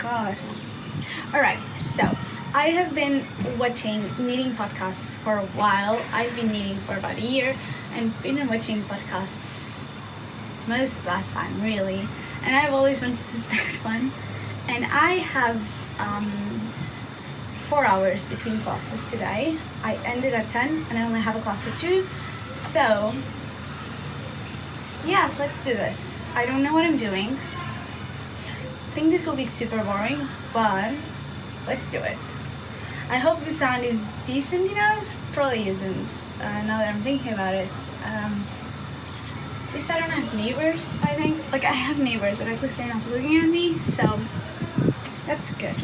god. Alright, so I have been watching knitting podcasts for a while. I've been knitting for about a year and been watching podcasts most of that time, really. And I've always wanted to start one. And I have 4 hours between classes today. I ended at 10 and I only have a class at 2. So yeah, let's do this. I don't know what I'm doing. I think this will be super boring, but let's do it. I hope the sound is decent enough. Probably isn't, now that I'm thinking about it. At least I don't have neighbors, I think. Like, I have neighbors, but at least they're not looking at me, so that's good.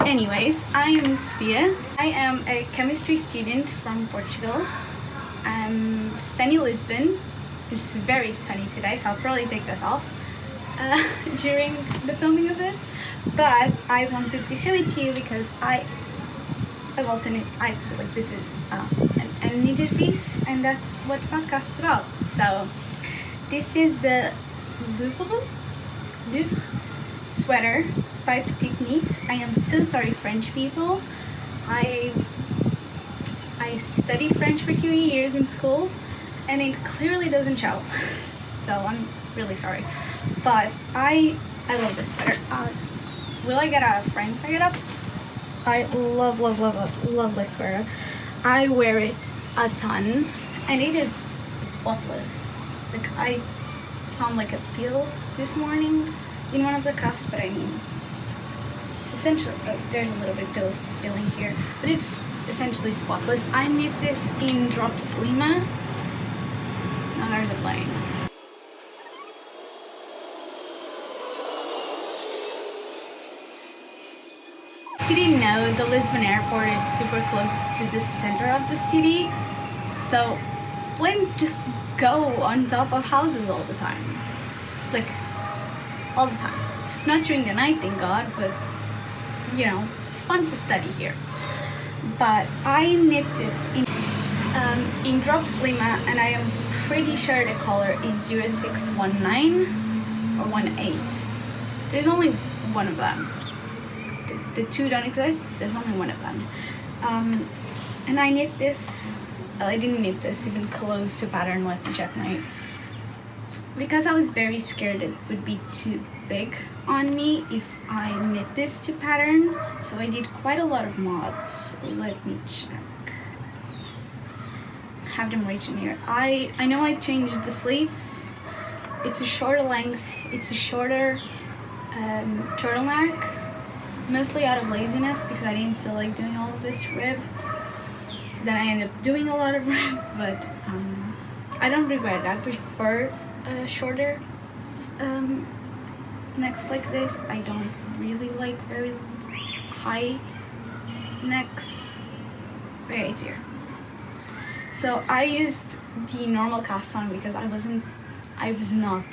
Anyways, I am Sofia. I am a chemistry student from Portugal. I'm sunny Lisbon. It's very sunny today, so I'll probably take this off during the filming of this. But I wanted to show it to you because I feel like this is a knitted piece, and that's what the podcast's about. So this is the Louvre sweater by Petite Knit. I am so sorry, French people. I studied French for 2 years in school, and it clearly doesn't show. So I'm really sorry. But I love this sweater. Will I get a frame if I get up? I love this sweater. I wear it a ton, and it is spotless. Like, I found like a peel this morning in one of the cuffs, but I mean, it's essentially, there's a little bit peeling here, but it's essentially spotless. I knit this in drops Lima. Now there's a plane. If you didn't know, the Lisbon airport is super close to the center of the city, so planes just go on top of houses all the time. Like, all the time. Not during the night, thank God, but you know, it's fun to study here. But I knit this in drops Lima, and I am pretty sure the color is 0619 or 18. There's only one of them. The two don't exist, there's only one of them. And I knit this, well, I didn't knit this even close to pattern with the Jet Knight because I was very scared it would be too big on me if I knit this to pattern. So I did quite a lot of mods. Let me check. Have them right in here. I know I changed the sleeves. It's a shorter length, it's a shorter turtleneck. Mostly out of laziness because I didn't feel like doing all of this rib. Then I ended up doing a lot of rib, but I don't regret it. I prefer shorter necks like this. I don't really like very high necks. Okay, it's here. So I used the normal cast on because I was not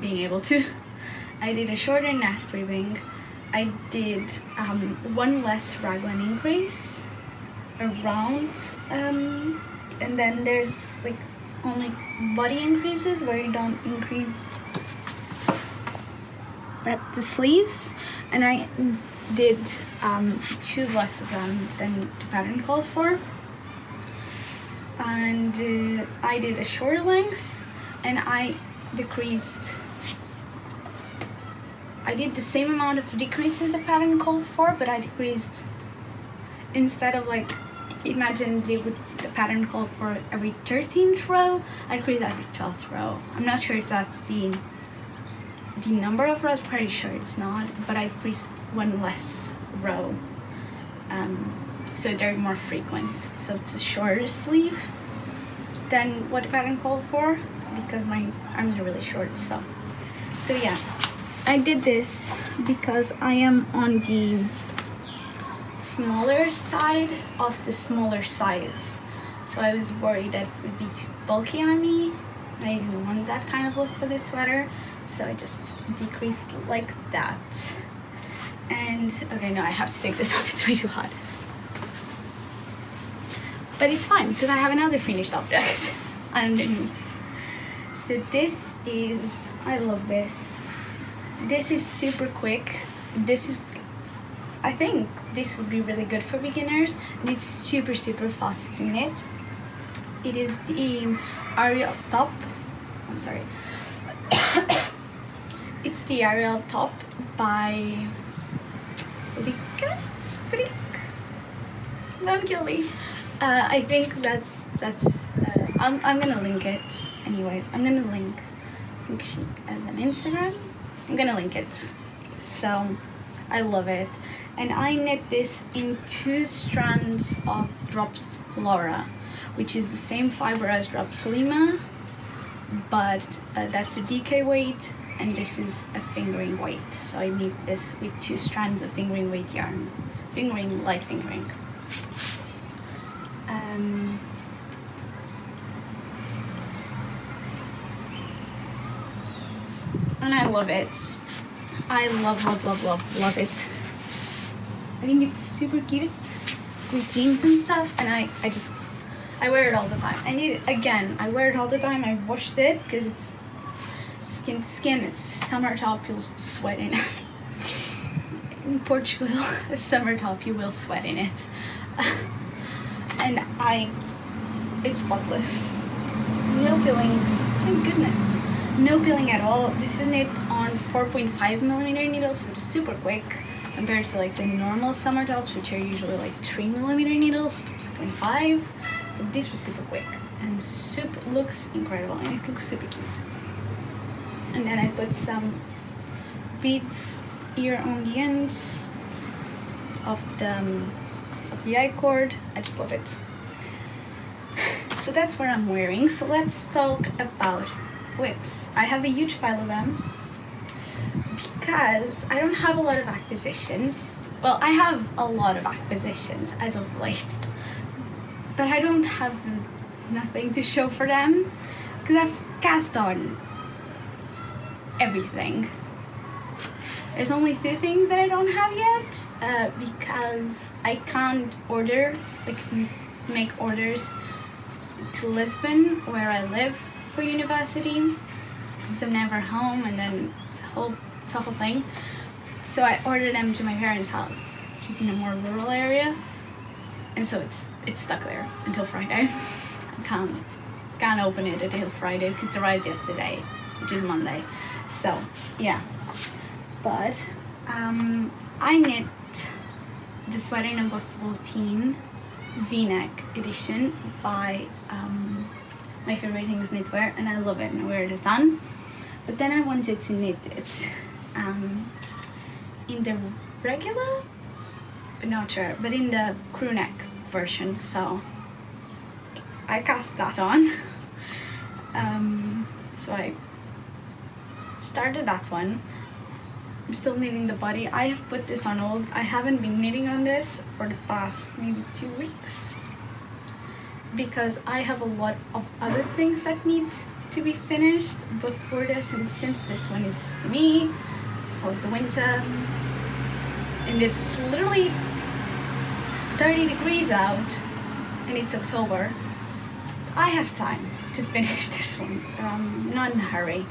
being able to. I did a shorter neck ribbing. I did one less raglan increase around, and then there's like only body increases where you don't increase at the sleeves, and I did 2 less of them than the pattern called for. And I did a shorter length, and I did the same amount of decreases the pattern called for, but I decreased, instead of like, imagine the pattern called for every 13th row, I decreased every 12th row. I'm not sure if that's the number of rows, pretty sure it's not, but I decreased 1 less row. So they're more frequent. So it's a shorter sleeve than what the pattern called for because my arms are really short. So yeah. I did this because I am on the smaller side of the smaller size. So I was worried that it would be too bulky on me. I didn't want that kind of look for this sweater. So I just decreased like that. And, okay, no, I have to take this off. It's way too hot. But it's fine because I have another finished object underneath. So this is, I love this. This is super quick. I think this would be really good for beginners, and it's super fast to knit. It is the Ariel top. I'm sorry. It's the Ariel top by Lika Strick. Don't kill me. I think that's I'm gonna link it anyways. I'm gonna link she as an Instagram. I'm gonna link it. So I love it, and I knit this in 2 strands of Drops Flora, which is the same fiber as Drops Lima, but that's a DK weight, and this is a fingering weight. So I knit this with 2 strands of fingering weight yarn, light fingering. And I love it. I love it. I think it's super cute with jeans and stuff, and I wear it all the time. I wear it all the time. I washed it because it's skin to skin. It's summer top, you'll sweat in it. In Portugal, a summer top, you will sweat in it. And it's spotless. No pilling, thank goodness. No pilling at all. This is knit on 4.5mm needles, which is super quick compared to like the normal summer tops, which are usually like 3mm needles, 2.5. So this was super quick and looks incredible, and it looks super cute. And then I put some beads here on the ends of the I-cord. I just love it. So that's what I'm wearing. So let's talk about whips. I have a huge pile of them because I don't have a lot of acquisitions. Well, I have a lot of acquisitions as of late, but I don't have nothing to show for them because I've cast on everything. There's only 2 things that I don't have yet because I can't make orders to Lisbon, where I live, for university, because I'm never home, and then it's a whole thing. So I ordered them to my parents' house, which is in a more rural area, and so it's stuck there until Friday. I can't open it until Friday because it arrived yesterday, which is Monday. So yeah, but I knit the sweater number 14 V-neck edition by my favorite thing is knitwear, and I love it and I wear it a ton. But then I wanted to knit it in the regular, not sure, but in the crew neck version. So I cast that on. So I started that one. I'm still knitting the body. I have put this on hold. I haven't been knitting on this for the past maybe 2 weeks because I have a lot of other things that need to be finished before this, and since this one is for me for the winter and it's literally 30 degrees out and it's October, I have time to finish this one. Not in a hurry,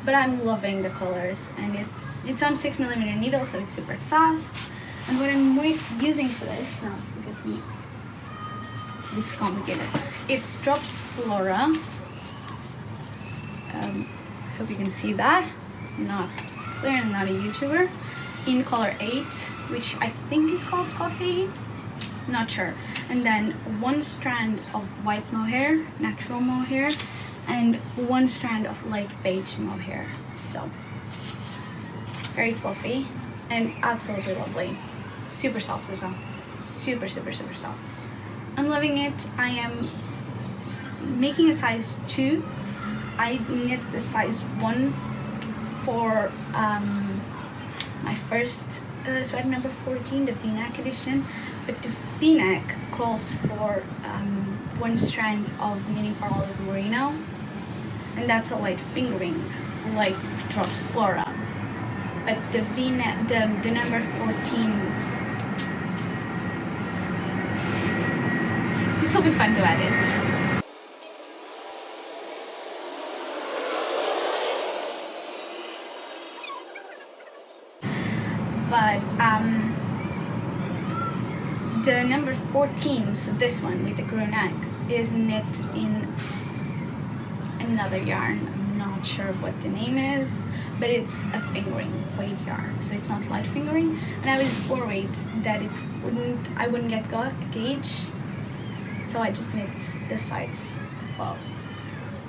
but I'm loving the colors, and it's on 6mm needle, so it's super fast. And what I'm using for this, now forget me, this is complicated. It's Drops Flora. Hope you can see that. Not clear, I'm not a YouTuber. In color 8, which I think is called Coffee, not sure. And then 1 strand of white mohair, natural mohair, and 1 strand of light beige mohair. So very fluffy and absolutely lovely. Super soft as well. Super soft. I'm loving it. I am making a size 2. I knit the size 1 for my first sweater number 14, the V-neck edition, but the V-neck calls for 1 strand of knitting for olive merino, and that's a light fingering, like Drops Flora. But the V-neck, the number 14, this will be fun to edit. But the number 14, so this one with the crew neck, is knit in another yarn. I'm not sure what the name is, but it's a fingering weight yarn, so it's not light fingering. And I was worried that I wouldn't get a gauge, so I just knit the size 12.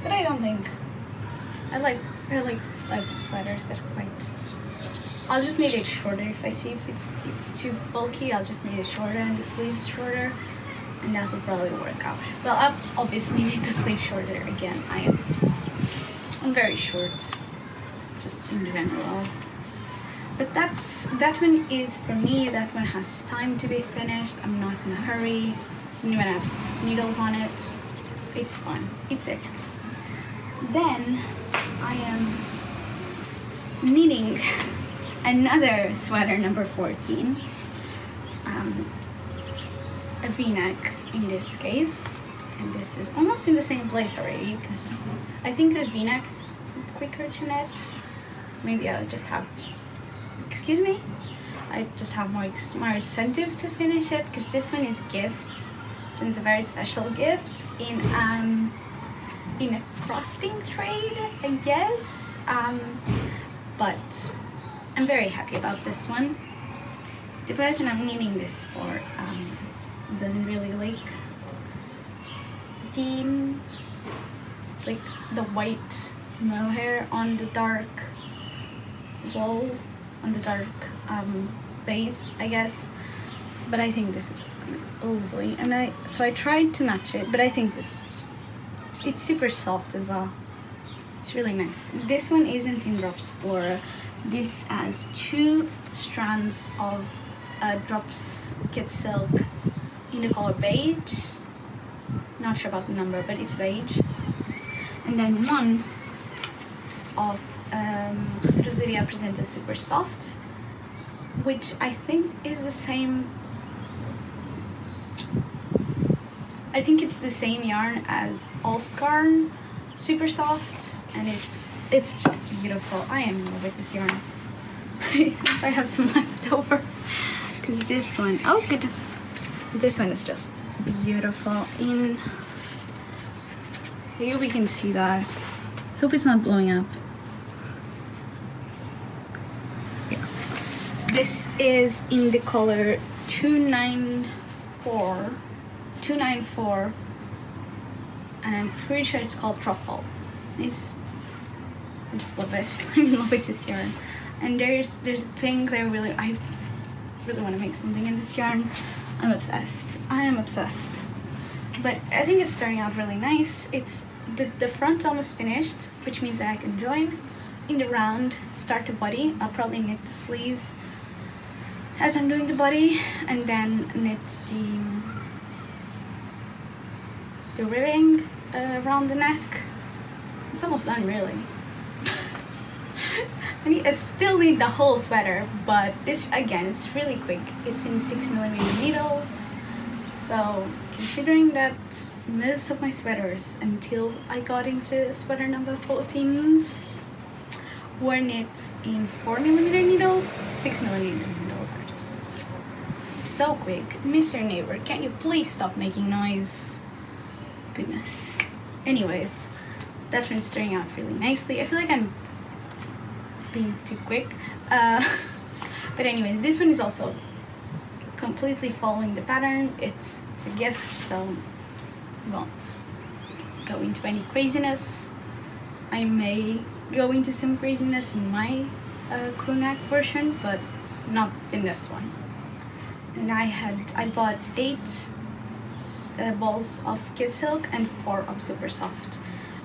But I don't think I like this type of sweaters that are quite. I'll just knit it shorter. If I see if it's too bulky, I'll just knit it shorter and the sleeves shorter, and that will probably work out. Well, I'll obviously knit the sleeve shorter again. I'm very short, just in general. But that one is for me. That one has time to be finished. I'm not in a hurry. I'm gonna have needles on it. It's fun. It's it. Then I am knitting another sweater, number 14, a v-neck in this case, and this is almost in the same place already because I think the v-neck's quicker to knit. Maybe I'll just have, I just have more incentive to finish it because this one is gifts, so it's a very special gift in a crafting trade, I guess, but I'm very happy about this one. The person I'm knitting this for doesn't really like the white mohair on the dark wool, on the dark base, I guess. But I think this is lovely, and so I tried to match it, but I think this it's super soft as well. It's really nice. This one isn't in drops flora. This has 2 strands of drops kit silk in the color beige. Not sure about the number, but it's beige. And then one of Troseria Presenta Super Soft, which I think is the same. I think it's the same yarn as Allscarn Super Soft, and it's just beautiful. I am in love with this yarn. I have some left over because this one, oh goodness, this one is just beautiful. I hope we can see that. Hope it's not blowing up. Yeah. This is in the color 294, and I'm pretty sure it's called Truffle. I just love it. I'm in love with this yarn. And there's pink there. I really want to make something in this yarn. I'm obsessed. I am obsessed. But I think it's turning out really nice. It's the front's almost finished, which means that I can join in the round, start the body. I'll probably knit the sleeves as I'm doing the body, and then knit the ribbing around the neck. It's almost done, really. I still need the whole sweater, but this, again, it's really quick. It's in 6mm needles, so considering that most of my sweaters until I got into sweater number 14s were knit in 4mm needles, 6mm needles are just so quick. Mr. Neighbor, can you please stop making noise? Goodness. Anyways, that one's turning out really nicely. I feel like I'm being too quick, but anyways, this one is also completely following the pattern. It's a gift, so I won't go into any craziness. I may go into some craziness in my crew neck version, but not in this one. And I bought 8 balls of kid silk and 4 of super soft.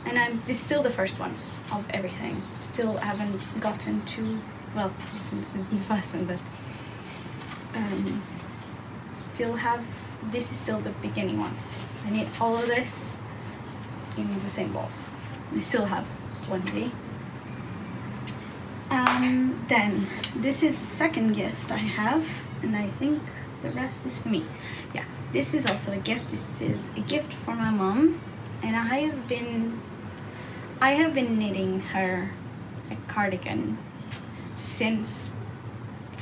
And this is still the first ones of everything. Still haven't gotten to, well, since the first one, but this is still the beginning ones. I need all of this in the same balls. I still have plenty. Then this is the second gift I have, and I think the rest is for me. Yeah, this is also a gift. This is a gift for my mom, and I have been knitting her a cardigan since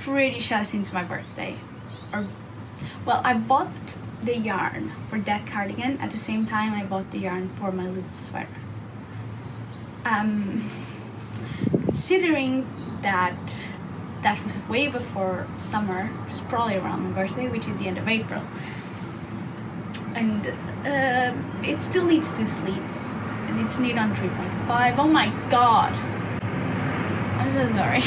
pretty sure since my birthday. Well, I bought the yarn for that cardigan at the same time I bought the yarn for my little sweater. Considering that was way before summer, which was probably around my birthday, which is the end of April, and it still needs 2 sleeves, and it's knit on 3.5. Oh my god, I'm so sorry.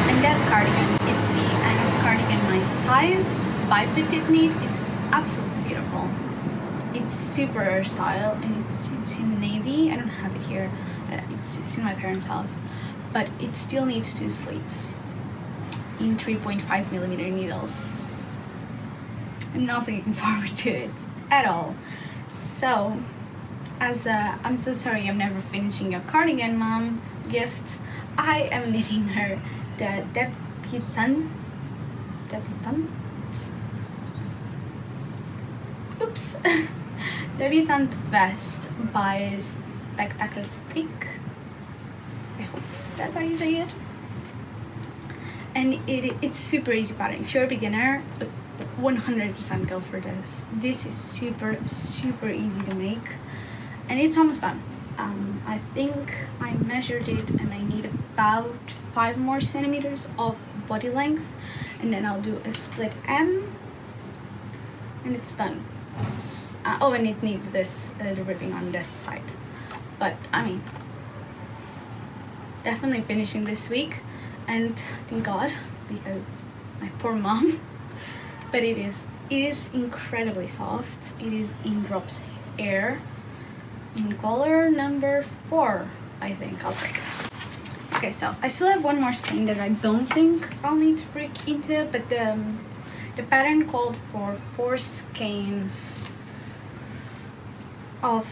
And that cardigan, it's the Annie's cardigan my size by Petite Knit. It's absolutely beautiful. It's super style, and it's in navy. I don't have it here. It's in my parents' house, but it still needs 2 sleeves in 3.5mm needles. I'm not looking forward to it at all. So, as I'm so sorry I'm never finishing your cardigan, Mom gift, I am knitting her the debutante. Oops. Debutante vest by Spectacle Streak. I hope that's how you say it. And it's super easy pattern. If you're a beginner, 100% go for this. This is super easy to make, and it's almost done. I think I measured it, and I need about 5 more centimeters of body length, and then I'll do a split M, and it's done. Oh, and it needs this the ribbing on this side, but I mean, definitely finishing this week, and thank God, because my poor mom. But it is incredibly soft. It is in Drops Air in color number 4, I think. I'll break it. Okay, so I still have one more thing that I don't think I'll need to break into, but the pattern called for 4 skeins of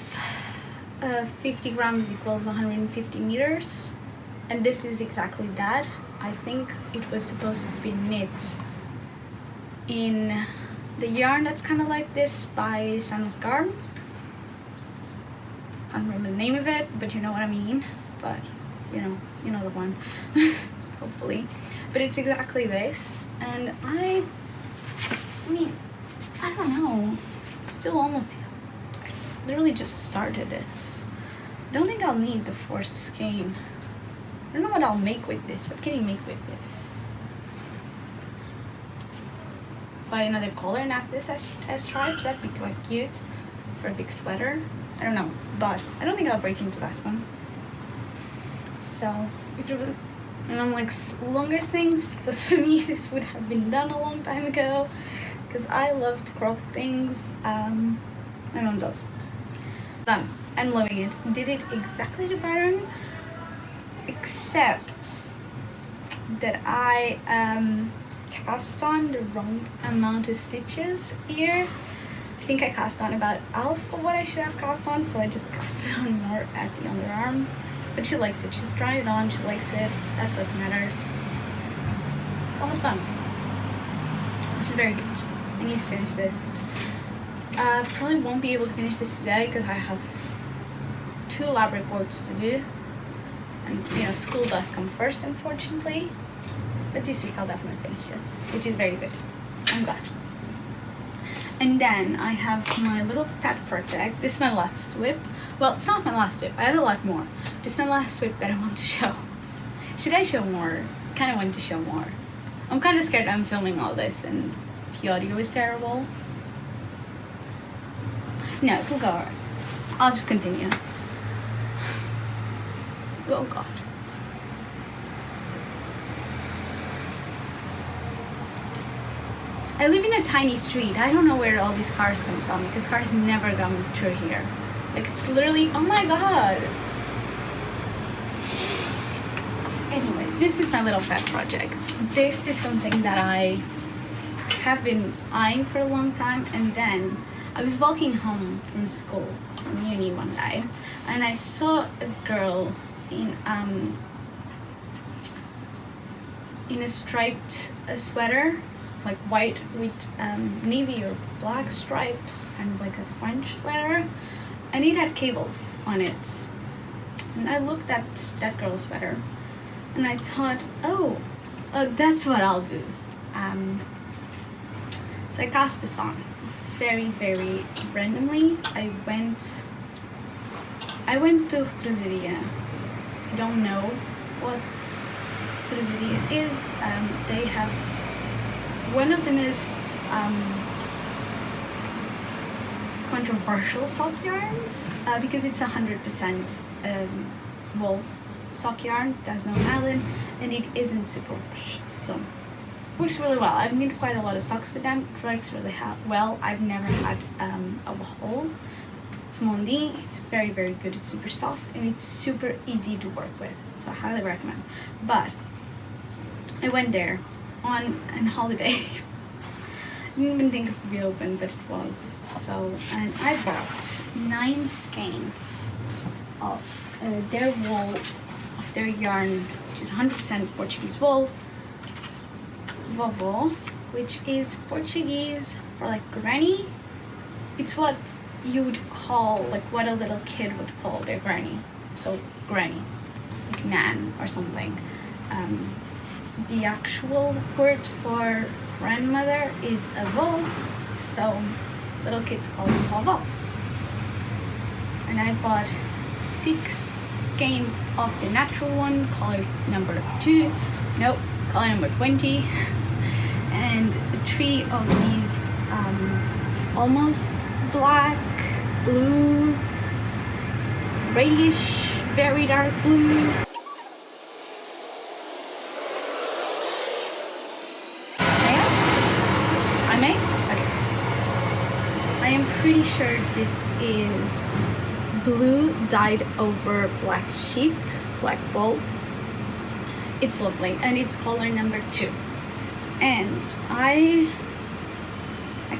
50 grams equals 150 meters, and this is exactly that. I think it was supposed to be knit in the yarn that's kind of like this by Santa's Garden. I don't remember the name of it, but you know what I mean. But you know the one. Hopefully, but it's exactly this, and I mean, I don't know. It's still almost. I literally just started this. I don't think I'll need the 4th skein. I don't know what I'll make with this. What can you make with this? Buy another collar and have this as stripes. That'd be quite cute for a big sweater. I don't know, but I don't think I'll break into that one. So if it was, like longer things, if it was for me, this would have been done a long time ago, because I love to crop things. My mom doesn't. Done. I'm loving it. Did it exactly the pattern, except that I cast on the wrong amount of stitches here. I think I cast on about half of what I should have cast on, so I just cast on more at the underarm. But she likes it. She's tried it on. She likes it. That's what matters. It's almost done, which is very good. I need to finish this. Probably won't be able to finish this today because I have 2 lab reports to do, and school does come first, unfortunately. But this week I'll definitely finish it, which is very good. I'm glad. And then I have my little pet project. This is my last whip. Well, it's not my last whip. I have a lot more. This is my last whip that I want to show. Should I show more? I kind of want to show more. I'm kind of scared I'm filming all this and the audio is terrible. No, it will go alright. I'll just continue. Oh God. I live in a tiny street. I don't know where all these cars come from, because cars never come through here. Like, it's literally, oh my God. Anyway, this is my little pet project. This is something that I have been eyeing for a long time, and then I was walking home from school, from uni one day, and I saw a girl in a striped sweater, like white with navy or black stripes, kind of like a French sweater, and it had cables on it. And I looked at that girl's sweater, and I thought, oh, that's what I'll do. So I cast this on very, very randomly. I went to Troseria. If you don't know what Troseria is, they have one of the most controversial sock yarns because it's 100% wool sock yarn. There's no nylon, and it isn't superwash, so works really well. I've knit quite a lot of socks with them. It works really well. I've never had a hole. It's Mondi. It's very, very good. It's super soft, and it's super easy to work with, so I highly recommend. But I went there on an holiday. I didn't even think it would be open, but it was. So, and I bought 9 skeins of their wool, of their yarn, which is 100% Portuguese wool. Vovó, which is Portuguese for like granny. It's what you would call, like what a little kid would call their granny. So granny, like nan or something. The actual word for grandmother is avó, so little kids call it vovó. And I bought 6 skeins of the natural one, color number 2, nope, color number 20, and 3 of these almost black, blue, grayish, very dark blue. I am pretty sure this is blue dyed over black sheep, black wool. It's lovely, and it's color number 2. And I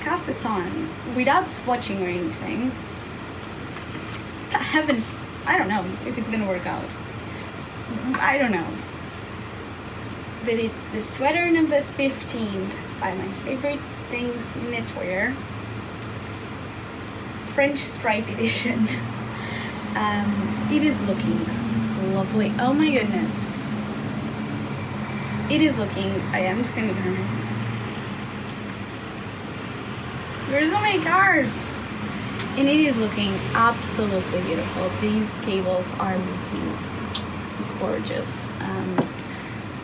cast this on without swatching or anything. I don't know if it's gonna work out. I don't know. But it's the sweater number 15 by my favorite things knitwear. French stripe edition. It is looking lovely. Oh my goodness. It is looking, I'm just gonna turn it. There's so many cars. And it is looking absolutely beautiful. These cables are looking gorgeous.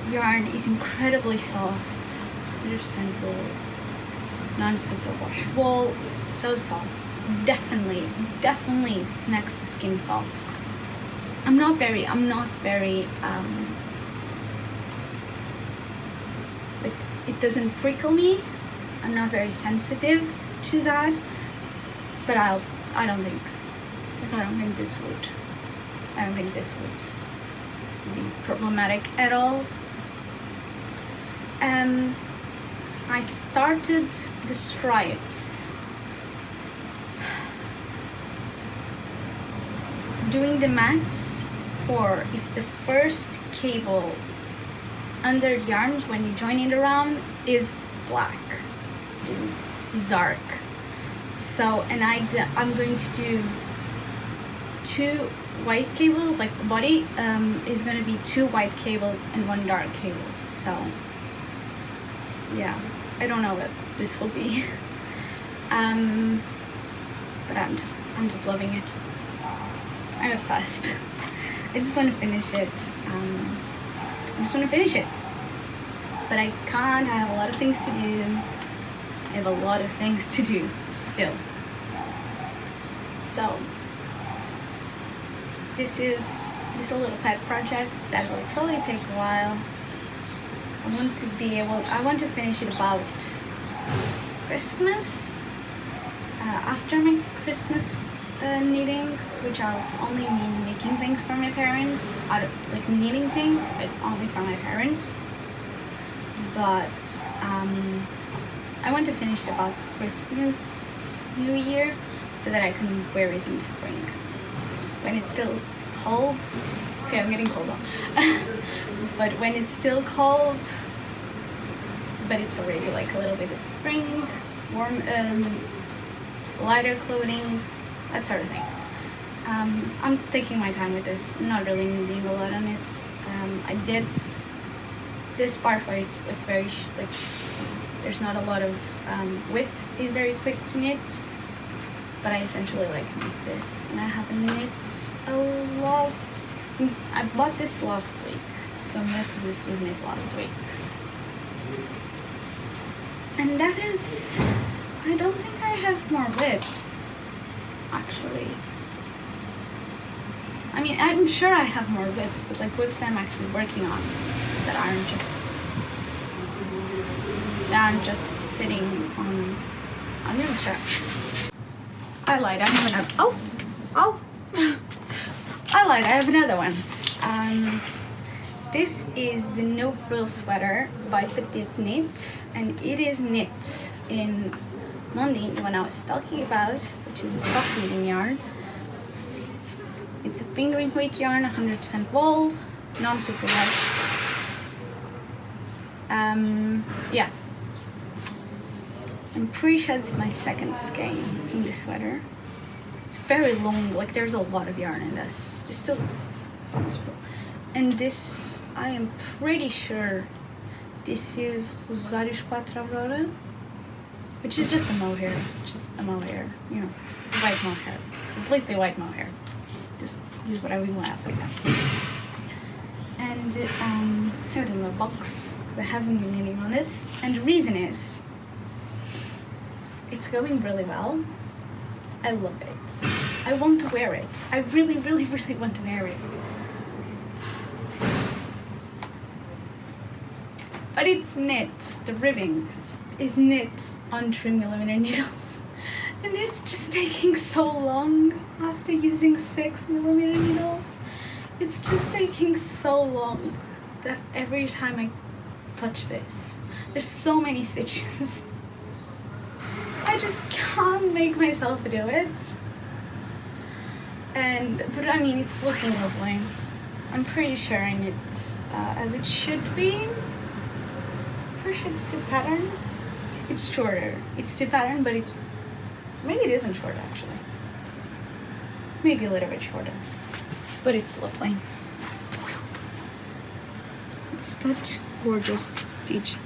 Yarn is incredibly soft. 100% wool. Non-superwash wool. So soft. Definitely next to skin soft. I'm not very like, it doesn't prickle me. I'm not very sensitive to that, but I don't think this would be problematic at all. I started the stripes doing the maths for if the first cable under the yarn when you join it around is black, is dark. So, and I'm going to do 2 white cables, like the body is going to be 2 white cables and 1 dark cable. So yeah, I don't know what this will be. But I'm just loving it. I'm obsessed. I just want to finish it. But I can't. I have a lot of things to do. I have a lot of things to do still. So this is a little pet project that will probably take a while. I want to finish it about Christmas. After my Christmas knitting, which I'll only mean making things for my parents, like knitting things, only for my parents. But I want to finish it about Christmas, New Year, so that I can wear it in the spring when it's still cold. Okay, I'm getting cold now. But when it's still cold, but it's already like a little bit of spring, warm, lighter clothing, that sort of thing. I'm taking my time with this. I'm not really knitting a lot on it. I did this part where it's like very like there's not a lot of width. Is very quick to knit, but I essentially like knit this, and I haven't knit a lot. I bought this last week, so most of this was knit last week. And that is, I don't think I have more whips, actually. I mean, I'm sure I have more whips, but like whips that I'm actually working on, that aren't just sitting on. I'm gonna check. I lied. I have another. Oh. I lied. I have another one. This is the No-frill sweater by Petite Knit, and it is knit in Monday, the one I was talking about, which is a soft knitting yarn. It's a fingering weight yarn, 100% wool, non-super light. Yeah. I'm pretty sure this is my second skein in this sweater. It's very long, like there's a lot of yarn in this. Just still, it's almost full. And this, I am pretty sure this is Rosario's 4 which is just a mohair, you know, white mohair, completely white mohair. Just use whatever you want, I guess. And I have it in a box because I haven't been knitting on this. And the reason is, it's going really well. I love it. I want to wear it. I really, really, really want to wear it. But it's knit. The ribbing is knit on 3mm needles. And it's just taking so long after using 6mm needles. It's just taking so long that every time I touch this, there's so many stitches. I just can't make myself do it. But I mean, it's looking lovely. I'm pretty sure I knit as it should be. Pretty sure it's to pattern. It's shorter. It's to pattern, but it's maybe it isn't shorter actually. Maybe a little bit shorter, but it's lovely. It's such gorgeous stitch.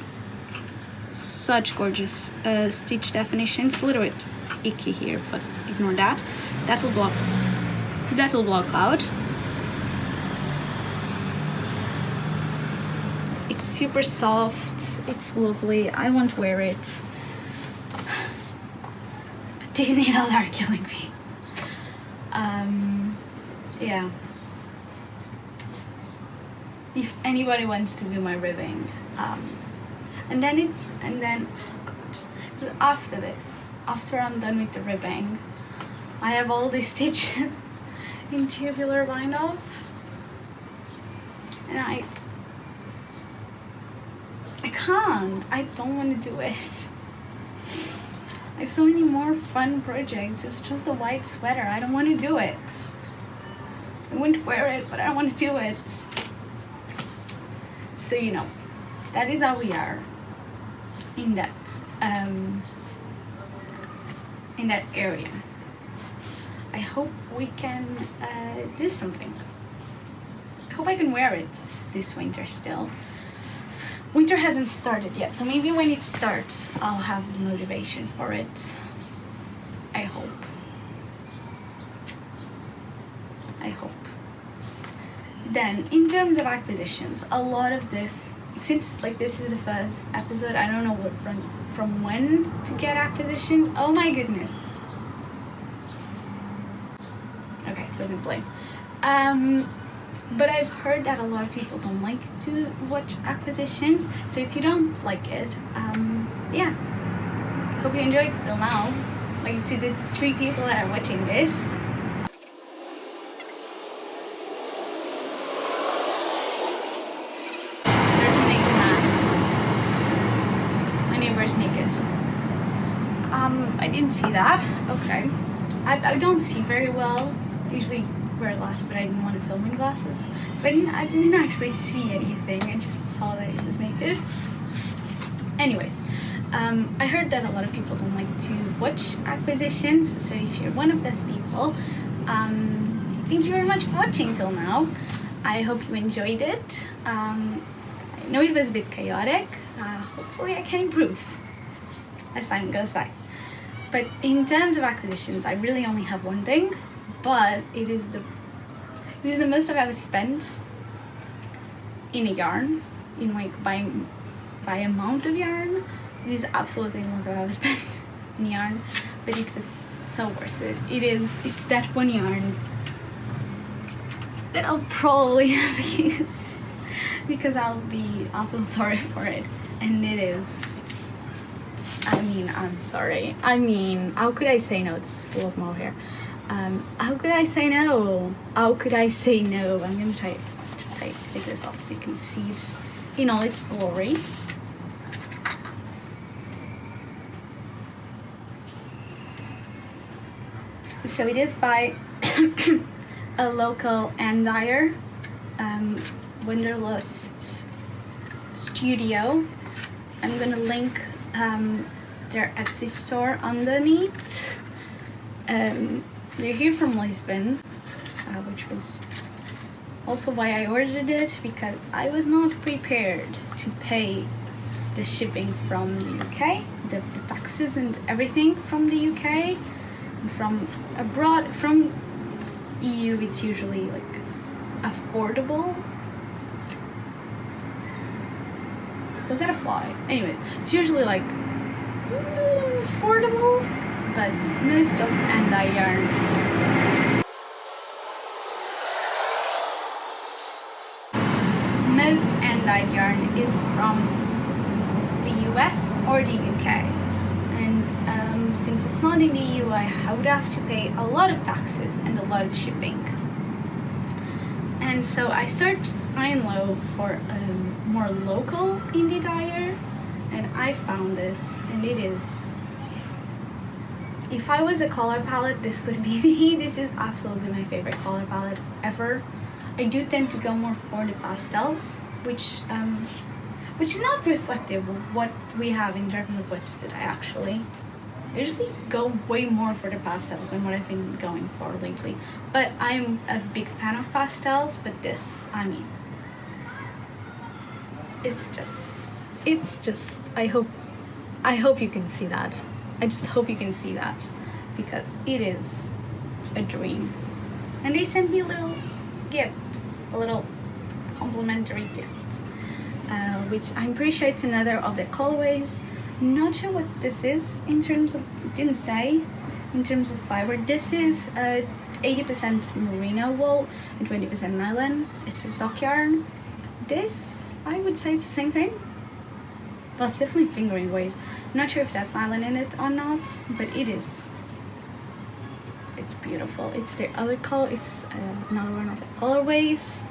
Such gorgeous stitch definition. It's a little bit icky here, but ignore that. That'll block out. It's super soft. It's lovely. I want to wear it. But these needles are killing me. Yeah. If anybody wants to do my ribbing, and then oh god, after this, after I'm done with the ribbing, I have all these stitches in tubular bind off, and I can't. I don't want to do it. I have so many more fun projects. It's just a white sweater. I don't want to do it. I wouldn't wear it, but I don't want to do it. So you know, that is how we are in that area. I hope we can do something. I hope I can wear it this winter still. Winter hasn't started yet, so maybe when it starts, I'll have the motivation for it. I hope. Then, in terms of acquisitions, a lot of this, since like this is the first episode, I don't know what from when to get acquisitions. Oh my goodness. Okay, doesn't play. But I've heard that a lot of people don't like to watch acquisitions. So if you don't like it, yeah. I hope you enjoyed it till now. Like to the 3 people that are watching this. There's a naked man. My neighbor is naked. I didn't see that. Okay. I don't see very well. Usually wear glasses, but I didn't want to film in glasses, so I didn't actually see anything. I just saw that he was naked. Anyways, I heard that a lot of people don't like to watch acquisitions, so if you're one of those people, thank you very much for watching till now. I hope you enjoyed it. I know it was a bit chaotic. Hopefully I can improve as time goes by. But in terms of acquisitions, I really only have one thing, but it is the most I've ever spent in a yarn, in like by amount of yarn. It is absolutely the most I've ever spent in yarn, but it was so worth it. It's that one yarn that I'll probably never use because I'll feel sorry for it, and it is. I'm sorry. How could I say no? It's full of mohair. How could I say no? How could I say no? I'm gonna try to take this off so you can see it in all its glory. So it is by a local end dyer, Wanderlust Studio. I'm gonna link their Etsy store underneath. They're here from Lisbon, which was also why I ordered it, because I was not prepared to pay the shipping from the UK, the taxes and everything from the UK, and from abroad. From EU it's usually like affordable. Was that a fly? Anyways, it's usually like affordable, but most of end-dye yarn is from the US or the UK, and since it's not in the EU, I would have to pay a lot of taxes and a lot of shipping. And so I searched high and low for a more local indie dyer, and I found this, and it is, if I was a color palette, this would be me. This is absolutely my favorite color palette ever. I do tend to go more for the pastels, which is not reflective of what we have in terms of whips today, actually. I usually go way more for the pastels than what I've been going for lately. But I'm a big fan of pastels, but this, it's just, I hope you can see that. I just hope you can see that, because it is a dream. And they sent me a little gift, a little complimentary gift, which I'm pretty sure it's another of the colorways. Not sure what this is in terms of, it didn't say, in terms of fiber. This is 80% merino wool and 20% nylon. It's a sock yarn. This, I would say it's the same thing. Well, it's definitely fingering weight. Not sure if that's nylon in it or not, but it is. It's beautiful. It's the other color. It's another one of the colorways.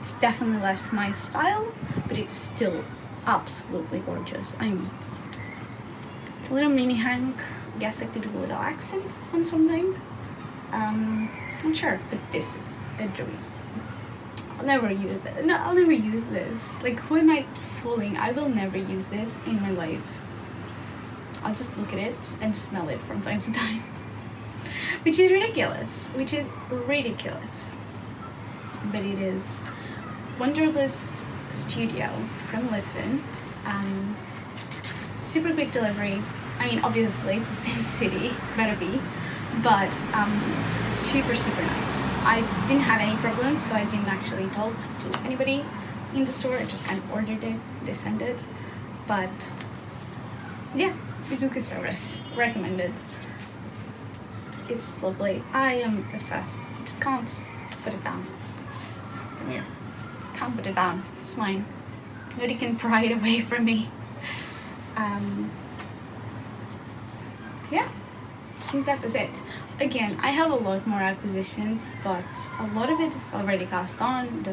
It's definitely less my style, but it's still absolutely gorgeous. It's a little mini hank. I guess I could do a little accent on something. Not sure, but this is a dream. I'll never use it. No, I'll never use this. Like, who am I fooling? I will never use this in my life. I'll just look at it and smell it from time to time. Which is ridiculous. But it is Wanderlust Studio from Lisbon. Super quick delivery. Obviously it's the same city, better be, but super nice. I didn't have any problems, so I didn't actually talk to anybody in the store. I just kind of ordered it, they sent it. But yeah, it's a good service. Recommended. It's just lovely. I am obsessed. I just can't put it down. Come here. Can't put it down. It's mine. Nobody can pry it away from me. Yeah, I think that was it. Again, I have a lot more acquisitions, but a lot of it is already cast on.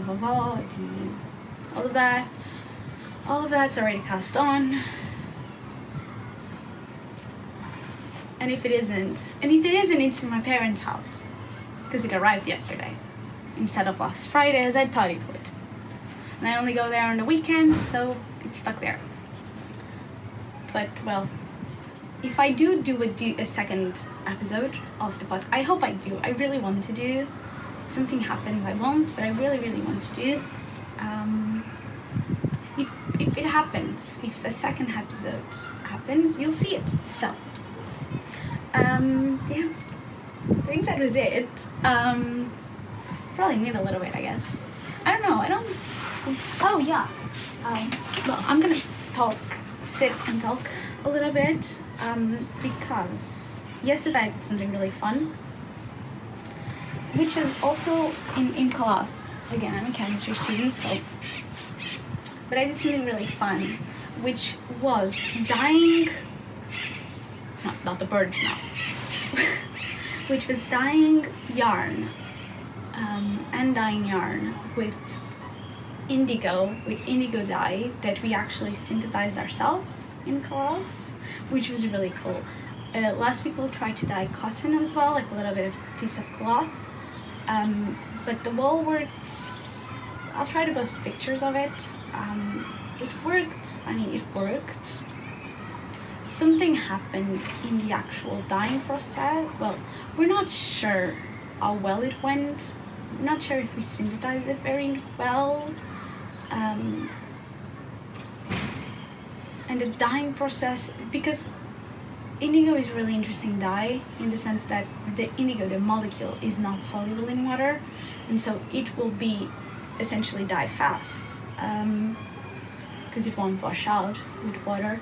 All of that's already cast on. And if it isn't, it's in my parents' house, because it arrived yesterday instead of last Friday as I thought it would. And I only go there on the weekends, so it's stuck there. But, well, if I do a second episode of the podcast, I hope I do. I really want to do. If something happens, I won't, but I really, really want to do. If it happens, if a second episode happens, you'll see it. So, yeah, I think that was it. Probably need a little bit, I guess. I don't know. Oh yeah. Well, I'm gonna sit and talk a little bit because yesterday I did something really fun, which is also in class. Again, I'm a chemistry student, so. But I did something really fun, which was dyeing. Not the birds now. Which was dyeing yarn, and dyeing yarn with indigo dye that we actually synthesized ourselves in class, which was really cool. Last week we'll try to dye cotton as well, like a little bit of piece of cloth. But the wool worked. I'll try to post pictures of it. It worked. It worked. Something happened in the actual dyeing process. Well, we're not sure how well it went. I'm not sure if we synthesized it very well. And the dyeing process, because indigo is a really interesting dye in the sense that the indigo, the molecule, is not soluble in water, and so it will be essentially dye fast because it won't wash out with water.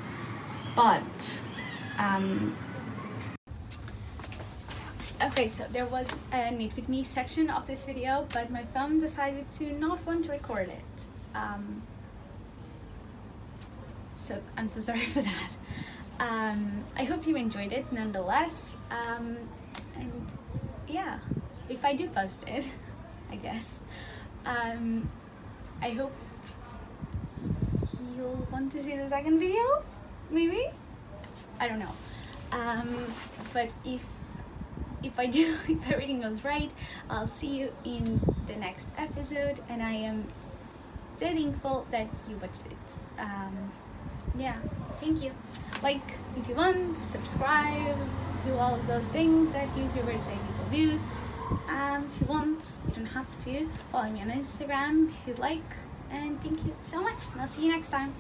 But okay, so there was a Knit With Me section of this video, but my phone decided to not want to record it. So I'm so sorry for that. I hope you enjoyed it nonetheless. And yeah, if I do post it, I guess, I hope you'll want to see the second video, maybe? I don't know. But if I do, if everything goes right, I'll see you in the next episode, and I am so thankful that you watched it. Yeah, thank you. Like if you want, subscribe, do all of those things that YouTubers say people do. If you want, you don't have to. Follow me on Instagram if you'd like, and thank you so much, and I'll see you next time.